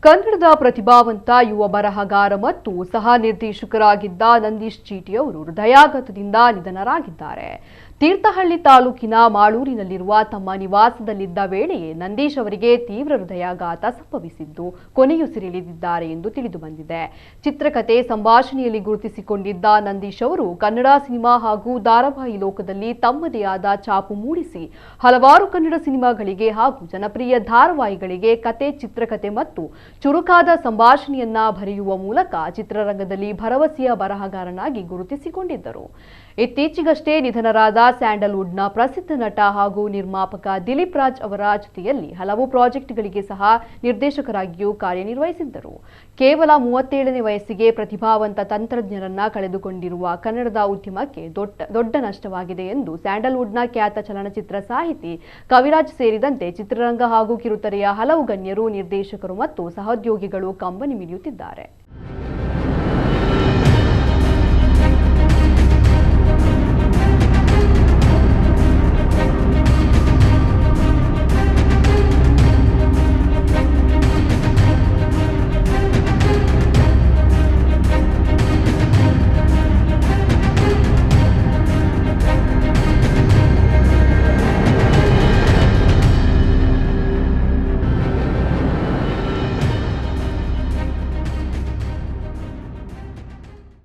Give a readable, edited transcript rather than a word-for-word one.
ಕನ್ನಡದ ಪ್ರತಿಭಾವಂತ ಯುವ ಬರಹಗಾರ ಮತ್ತು ಸಹ ನಿರ್ದೇಶಕರಾಗಿದ್ದ ನಂದೀಶ್ ಚೀಟಿ ಅವರು ಹೃದಯಾಘಾತದಿಂದ ನಿಧನರಾಗಿದ್ದಾರೆ. ತೀರ್ಥಹಳ್ಳಿ ತಾಲೂಕಿನ ಮಾಳೂರಿನಲ್ಲಿರುವ ತಮ್ಮ ನಿವಾಸದಲ್ಲಿದ್ದ ವೇಳೆಯೇ ನಂದೀಶ್ ಅವರಿಗೆ ತೀವ್ರ ಹೃದಯಾಘಾತ ಸಂಭವಿಸಿದ್ದು ಕೊನೆಯುಸಿರೆಳೆದಿದ್ದಾರೆ ಎಂದು ತಿಳಿದುಬಂದಿದೆ. ಚಿತ್ರಕಥೆ ಸಂಭಾಷಣೆಯಲ್ಲಿ ಗುರುತಿಸಿಕೊಂಡಿದ್ದ ನಂದೀಶ್ ಅವರು ಕನ್ನಡ ಸಿನಿಮಾ ಹಾಗೂ ಧಾರಾವಾಹಿ ಲೋಕದಲ್ಲಿ ತಮ್ಮದೇ ಆದ ಛಾಪು ಮೂಡಿಸಿ ಹಲವಾರು ಕನ್ನಡ ಸಿನಿಮಾಗಳಿಗೆ ಹಾಗೂ ಜನಪ್ರಿಯ ಧಾರಾವಾಹಿಗಳಿಗೆ ಕತೆ, ಚಿತ್ರಕಥೆ ಮತ್ತು ಚುರುಕಾದ ಸಂಭಾಷಣೆಯನ್ನ ಬರೆಯುವ ಮೂಲಕ ಚಿತ್ರರಂಗದಲ್ಲಿ ಭರವಸೆಯ ಬರಹಗಾರನಾಗಿ ಗುರುತಿಸಿಕೊಂಡಿದ್ದರು. ಇತ್ತೀಚೆಗಷ್ಟೇ ನಿಧನರಾದ ಸ್ಯಾಂಡಲ್ವುಡ್ನ ಪ್ರಸಿದ್ಧ ನಟ ಹಾಗೂ ನಿರ್ಮಾಪಕ ದಿಲೀಪ್ ರಾಜ್ ಅವರ ಜೊತೆಯಲ್ಲಿ ಹಲವು ಪ್ರಾಜೆಕ್ಟ್ಗಳಿಗೆ ಸಹ ನಿರ್ದೇಶಕರಾಗಿಯೂ ಕಾರ್ಯನಿರ್ವಹಿಸಿದ್ದರು. ಕೇವಲ 37ನೇ ವಯಸ್ಸಿಗೆ ಪ್ರತಿಭಾವಂತ ತಂತ್ರಜ್ಞರನ್ನ ಕಳೆದುಕೊಂಡಿರುವ ಕನ್ನಡದ ಉದ್ಯಮಕ್ಕೆ ದೊಡ್ಡ ನಷ್ಟವಾಗಿದೆ ಎಂದು ಸ್ಯಾಂಡಲ್ವುಡ್ನ ಖ್ಯಾತ ಚಲನಚಿತ್ರ ಸಾಹಿತಿ ಕವಿರಾಜ್ ಸೇರಿದಂತೆ ಚಿತ್ರರಂಗ ಹಾಗೂ ಕಿರುತೆರೆಯ ಹಲವು ಗಣ್ಯರು, ನಿರ್ದೇಶಕರು ಮತ್ತು ಸಹೋದ್ಯೋಗಿಗಳು ಕಂಬನಿ ಮಿಡಿಯುತ್ತಿದ್ದಾರೆ.